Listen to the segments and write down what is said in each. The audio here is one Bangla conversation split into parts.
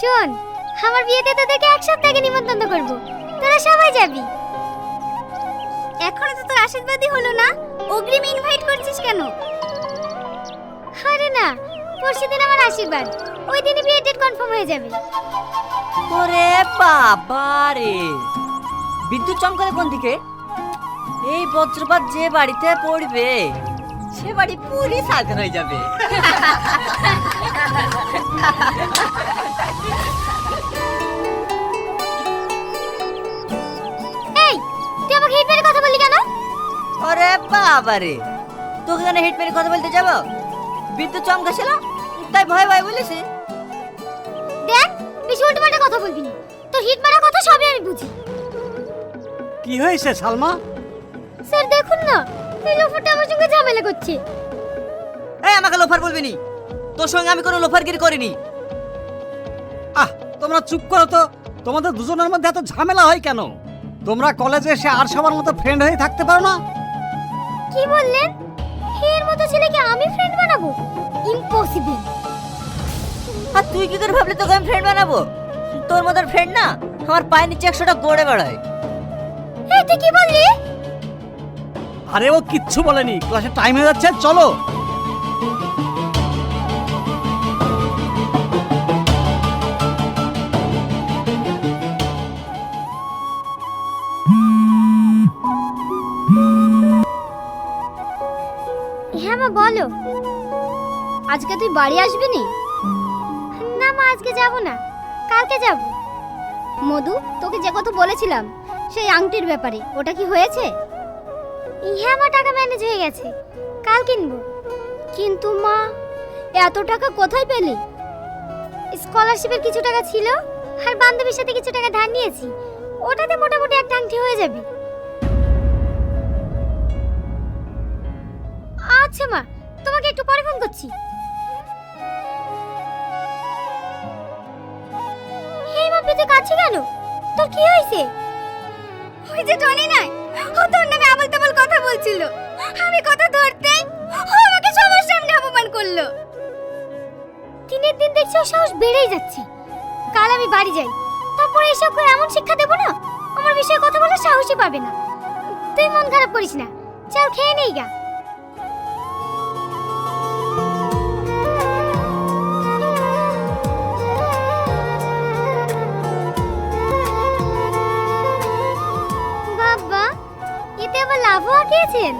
শোন, আমার বিয়েতে তোদেরকে এক সপ্তাহ আগে নিমন্ত্রণ করব, তোরা সবাই যাবি। এখনো তো তোর আশীর্বাদই হলো না, অগ্রিম ইনভাইট করছিস কেন? আরে না, পরশুদিন আমার আশীর্বাদ, ওই দিনই বিয়ের ডেট কনফার্ম হয়ে যাবে। ওরে বাবা রে, বিদ্যুৎ চমকালে কোন দিকে? এই বজ্রপাত যে বাড়িতে পড়বে সে বাড়ি পুরি সাধন হয়ে যাবে। এই, তুই আমাকে হিট মেরে কথা বললি কেন? ওরে বাবা রে, তোকে কেন হিট মেরে কথা বলতে যাব? বিদ্যুৎ চমকাছিল তাই ভয় ভয় বলেছি। দেখ, বেশি উল্টোপাল্টা কথা বলবি না, তোর হিট মারা কথা সবই আমি বুঝি। কি হয়েছে সালমা? স্যার দেখুন না, এই লোফারটা আমার সঙ্গে ঝামেলা করছে। এই আমাকে লোফার বলবি নি, তোর সঙ্গে আমি কোনো লোফারগিরি করিনি। আহ, তোমরা চুপ করো তো। তোমাদের দুজনের মধ্যে এত ঝামেলা হয় কেন? তোমরা কলেজে এসে আর সবার মতো ফ্রেন্ড হয়ে থাকতে পারো না? কি বললেন? এর মতো ছেলেকে আমি ফ্রেন্ড বানাবো? ইম্পসিবল। আর তুই কি করে ভাবলি তোকে আমি ফ্রেন্ড বানাবো? তোর মতো ফ্রেন্ড না আমার পায়ের নিচে 100টা গড়ে বেড়ায়। এই তুই কি বললি? আরে ও কিচ্ছু বলেনি, ক্লাসে টাইম হয়ে যাচ্ছে, চলো। হ্যাঁ মা, বলো। আজকে তুই বাড়ি আসবি নি? না মা, আজকে যাব না, কালকে যাব। মধু, তোকে যে কথা বলেছিলাম সেই আংটির ব্যাপারে, ওটা কি হয়েছে? হ্যাঁ মা, টাকা ম্যানেজ হয়ে গেছে, কাল কিনবো। কিন্তু মা, এত টাকা কোথায় পেলি? স্কলারশিপের কিছু টাকা ছিল আর বান্ধবীর সাথে কিছু টাকা ধার নিয়েছি, ওটাতে মোটামুটি একটা আংটি হয়ে যাবে। আচ্ছা মা, তোমাকে একটু পরে ফোন করছি। এই মা, তুই কাছে কেন? তোর কি হয়েছে? ওই যে টনি নাই, ও তোর নামে আবল তাবল কথা বলছিল, আমি কথা ধরতেই ও আমাকে সবার সামনে অপমান করলো। দিনের দিন দেখছি ওর সাহস বেড়েই যাচ্ছে। কাল আমি বাড়ি যাই, তারপরে এসব করে এমন শিক্ষা দেবো না, আমার বিষয়ে কথা বলার সাহসই পাবে না। তুই মন খারাপ করিস না, চল খেয়ে নেই গা। বাবা, এতে আবার লাভও আঁকিয়েছেন?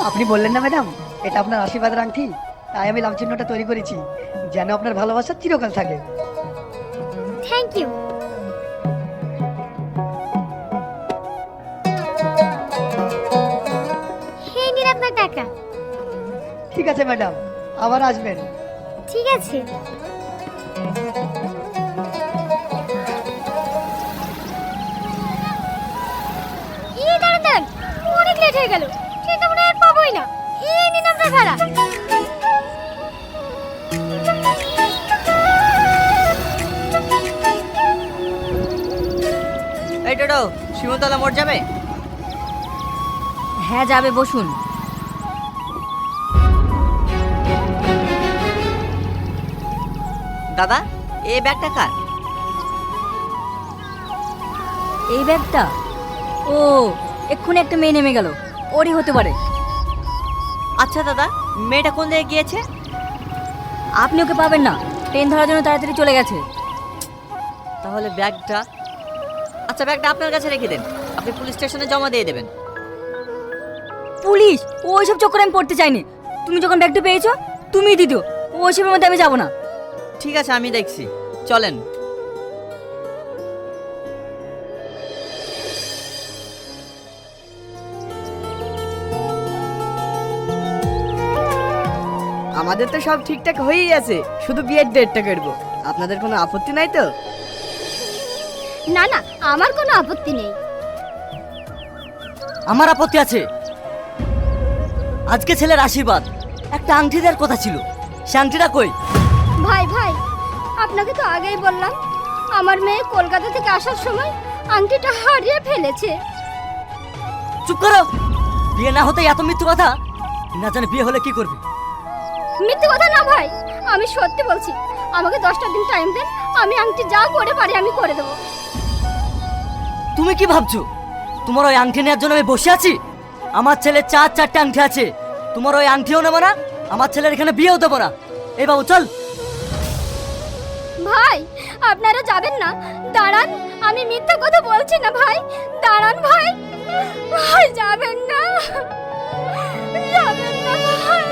আপনি বললেন না ম্যাডাম, এটা আপনার আশীর্বাদের আংটি, তাই আমি লাভ চিহ্নটা তৈরি করেছি যেন আপনার ভালোবাসা চিরকাল থাকে। Thank you. এই নিন আপনার টাকা। ঠিক আছে ম্যাডাম, আবার আসবেন। ঠিক আছে। দাঁড়ান দাঁড়ান, অনেক লেট হয়ে গেল, ট্রেনটা মনে হয় আর পাবোই না। এই নিন আপনার ভাড়া। এই টোটো, শিমুলতলা মোড় যাবে? হ্যাঁ যাবে, বসুন। দাদা, এই ব্যাগটা কার? এই ব্যাগটা? ও, এক্ষুনি একটা মেয়ে নেমে গেল, ওরই হতে পারে। আচ্ছা দাদা, মেয়েটা কোন দিকে গিয়েছে? আপনি ওকে পাবেন না, ট্রেন ধরার জন্য তাড়াতাড়ি চলে গেছে। তাহলে ব্যাগটা? আচ্ছা, ব্যাগটা আপনার কাছে রেখে দেন, আপনি পুলিশ স্টেশনে জমা দিয়ে দেবেন। পুলিশ? ওইসব চক্করে আমি পড়তে চাইনি। তুমি যখন ব্যাগটা পেয়েছো তুমিই দিদিও, ওইসবের মধ্যে আমি যাবো না। ঠিক আছে, আমি দেখছি, চলেন। আমাদের তো সব ঠিকঠাক হয়েই আছে, শুধু বিয়ের ডেটটা করবো। আপনাদের কোনো আপত্তি নাই তো? না না, আমার কোনো আপত্তি নেই। আমার আপত্তি আছে। আজকে ছেলের আশীর্বাদ, একটা আংটি দেওয়ার কথা ছিল, সে আংটিটা কই? ভাই ভাই, আপনাকে তো আগেই বললাম, আমার মেয়ে কলকাতা থেকে আসার সময় আংটিটা হারিয়ে ফেলেছে। চুপ করো, বিয়ে না হতে এত মিথ্যে কথা। না জানে বিয়ে হলে কি করবে। মিথ্যে কথা না ভাই, আমি সত্যি বলছি। আমাকে 10টা দিন টাইম দেন, আমি আংটি যা করে পারি আমি করে দেবো। তুমি কি ভাবছো তোমার ওই আংটি নেওয়ার জন্য আমি বসে আছি? আমার ছেলে 4-4টে আংটি আছে, তোমার ওই আংটিও নেবো না, আমার ছেলের এখানে বিয়েও দেবো না। এই বাবু চল। ভাই আপনারা যাবেন না? দাঁড়ান, আমি মিথ্যা কথা বলছি না ভাই, দাঁড়ান ভাই। ভাই যাবেন না, যাবেন না ভাই।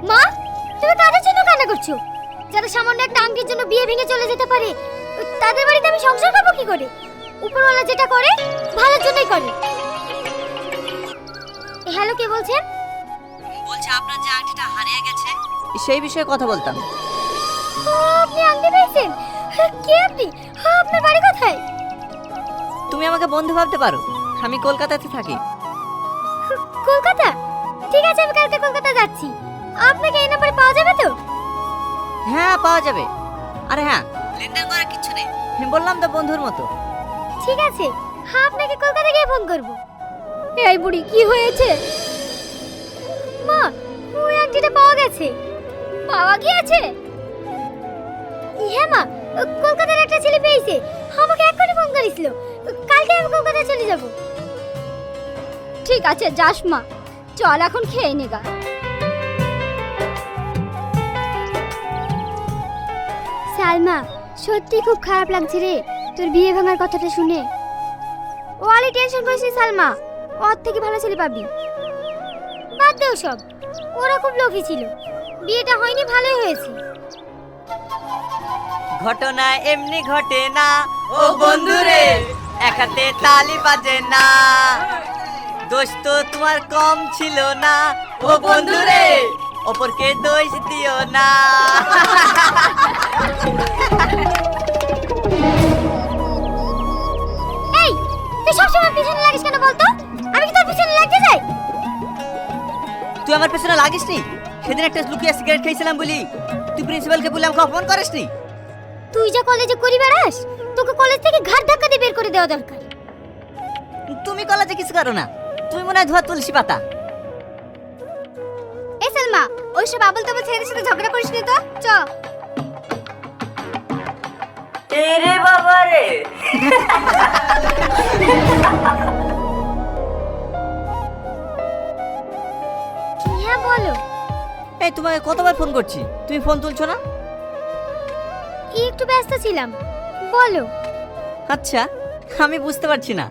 মা, তুমি কাদের জন্য কান্না করছো? যারা সামান্য একটা আংটির জন্য বিয়ে ভেঙে চলে যেতে পারে, তাদের বাড়িতে আমি সংসার করবো কি করে? উপরওয়ালা যেটা করে ভালোর জন্যই করে। হ্যালো, কে বলছেন? বলছে আপনার যে আংটিটা হারিয়ে গেছে সেই বিষয়ে কথা বলতাম। আপনি আংটি পেয়েছেন? কে আপনি? আপনার বাড়ি কোথায়? তুমি আমাকে বন্ধু ভাবতে পারো, আমি কলকাতাতে থাকি। কলকাতা? ঠিক আছে, আমি কালকে কলকাতা যাচ্ছি। আপনাকে এই নম্বরে পাওয়া যাবে তো? হ্যাঁ পাওয়া যাবে। আরে হ্যাঁ, লেনদেন করার কিছু নেই, আমি বললাম তো বন্ধুর মতো। ঠিক আছে, আপনাকে কলকাতা গিয়ে ফোন করব। এই বুড়ি কি হয়েছে? মা, ওই আংটিটা পাওয়া গেছে। পাওয়া গিয়েছে? হ্যাঁ মা, কলকাতার একটা ছেলে পেয়েছে, আমাকে এক্ষুনি ফোন করেছিল। কালকে আমি কলকাতা চলে যাব। ঠিক আছে, যাস মা, চল এখন খেয়ে নেগা। সালমা, সত্যি খুব খারাপ লাগছে রে তোর বিয়ে ভাঙার কথাটা শুনে। ও আলি টেনশন করিস সালমা, ওর থেকে ভালো ছেলে পাবি। বাদ দে সব, ওরা খুব লোভী ছিল, বিয়েটা হয়নি, ভালোই হয়েছে। ঘটনা এমনি ঘটে না ও বন্ধুরে, এক হাতে তালি বাজে না। দোষ তো তোমার কম ছিল না ও বন্ধুরে, অপরকে দোষ দিও না। এই, তুই সবসময় পিছনে লাগিস কেন বলতো? আমি কি তোর পিছনে লাগতে যাই? তুই আমার পেছনে লাগিস নি? সেদিন একটা লুকিয়ে সিগারেট খেয়েছিলাম বলি তুই প্রিন্সিপালকে বলে আমাকে অপমান করিস নি? তুই যা কলেজে করি বেড়াস, তোকে কলেজ থেকে ঘাট ধাক্কা দিয়ে বের করে দেওয়া দরকার। তুমি কলেজে কিছু করো না, তুমি মনে হয় ধোয়া তুলসী পাতা। এই সালমা, ওইসব আবল তাবল ছেলেদের সাথে ঝগড়া করিস নি তো, চ। এরে বাবা রে। হ্যাঁ বলো। এই তোমাকে কতবার ফোন করছি, তুমি ফোন তুলছো না? একটু ব্যস্ত ছিলাম, বলো। আচ্ছা, আমি বুঝতে পারছি না,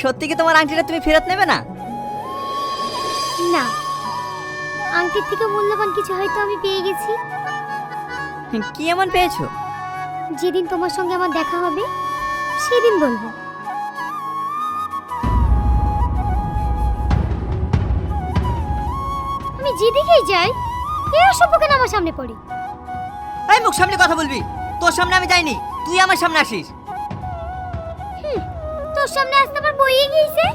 সত্যি কি তোমার আংটিটা তুমি ফেরত নেবে না? না, আংটির থেকে মূল্যবান কিছু হয়তো আমি পেয়ে গেছি। কি এমন পেয়েছো? যেদিন তোমার সঙ্গে আমার দেখা হবে সেদিন বলবো। আমি যেদিকেই যাই এই অসভ্য কেন আমার সামনে পড়ে? এই মুখ সামনে কথা বলবি, তোর সামনে আমি যাইনি, তুই আমার সামনে আসিস। তোর সামনে আসতে আমার বইয়ে গিয়েছে।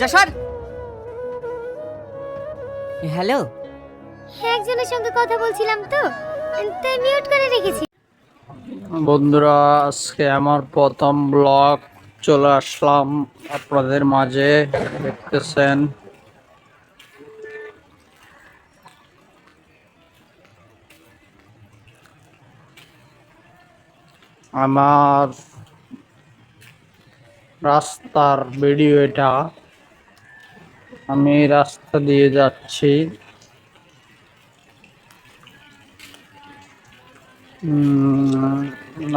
যা সর। হ্যালো, একজনের সঙ্গে কথা বলছিলাম তো, তাই মিউট করে রেখেছি। বন্ধুরা, আজকে আমার প্রথম ব্লগ চলে আসলাম আপনাদের মাঝে। দেখতেছেন আমার রাস্তার ভিডিও এটা। আমি রাস্তা দিয়ে যাচ্ছি,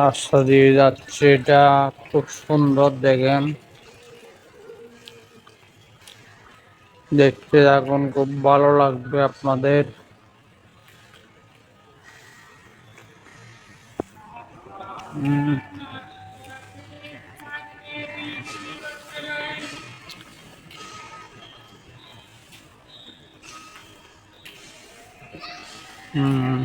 রাস্তা দিয়ে যাচ্ছে, এটা খুব সুন্দর, দেখেন, দেখতে এখন খুব ভালো লাগবে আপনাদের। হুম।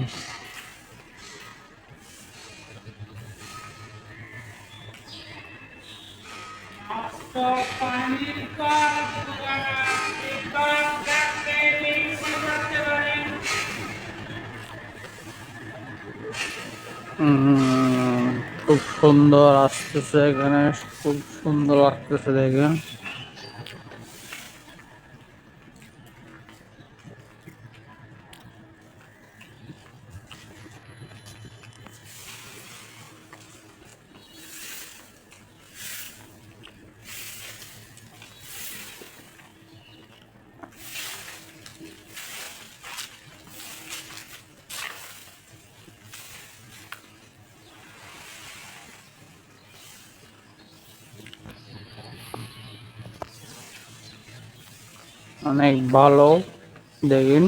খুব সুন্দর আসতেছে এখানে, খুব সুন্দর লাগতেছে দেখে। অনেক ভালো দেখুন।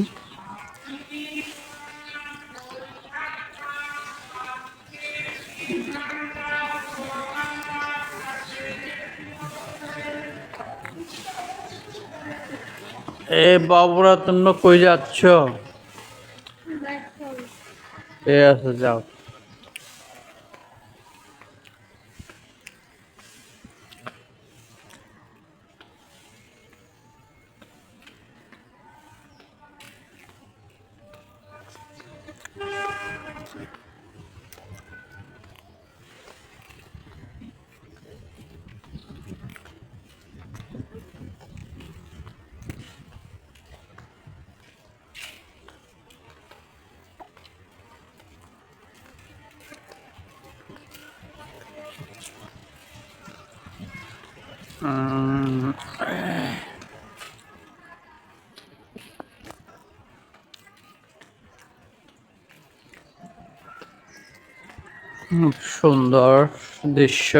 এ বাবুরা তোমরা কই যাচ্ছ? ঠিক আছে যাও। উম, খুব সুন্দর দৃশ্য।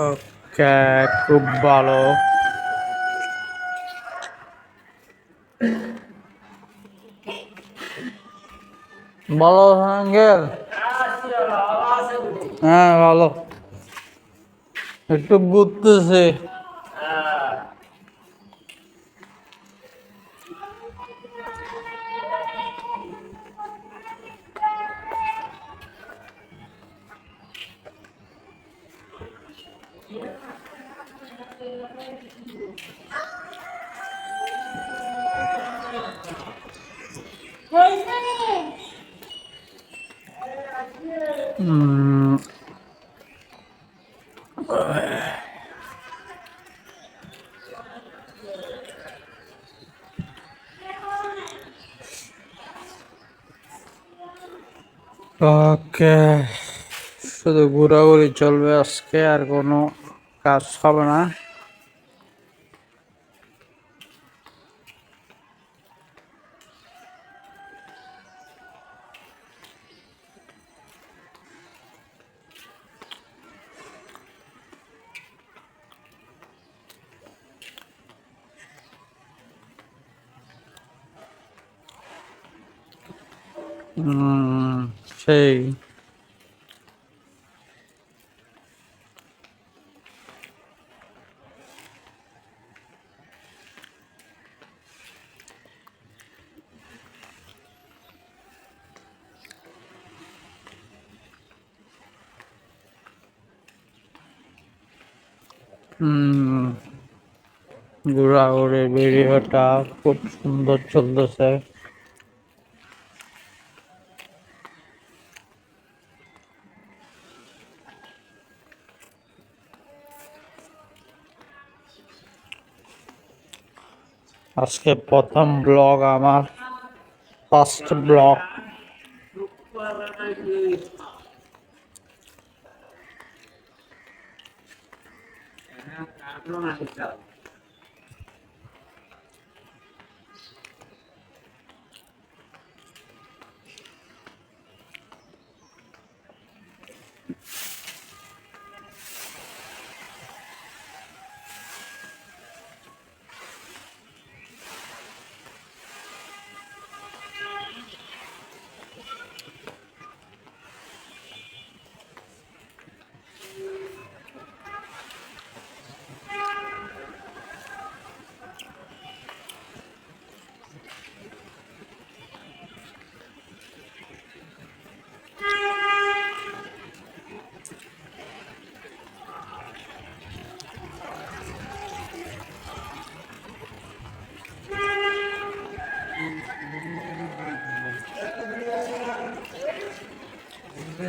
ওকে, খুব ভালো। ভালো আঙ্কেল? হ্যাঁ ভালো, একটু ঘুরতেছে। উম, ওকে, শুধু ঘোরাঘুরি চলবে আজকে, আর কোনো কাজ হবে না। সেই ঘোরাঘুরি ভিডিওটা খুব সুন্দর চলতেছে। আজকে প্রথম ব্লগ আমার, ফার্স্ট ব্লগ। কি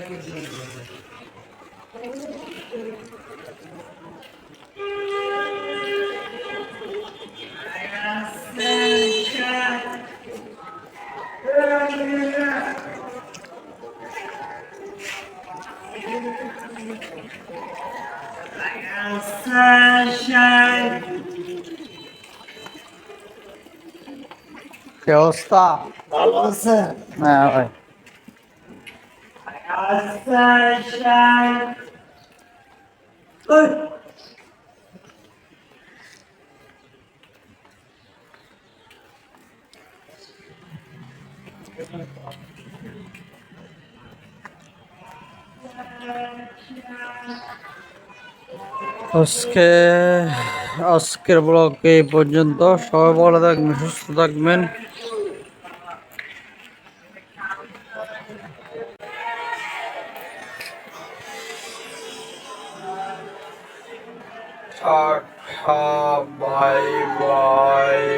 অবস্থা? ভালো আছে? হ্যাঁ ভাই। আজকে আজকের ব্লগ এই পর্যন্ত। সবাই ভালো থাকবেন, সুস্থ থাকবেন। Tata, bye bye.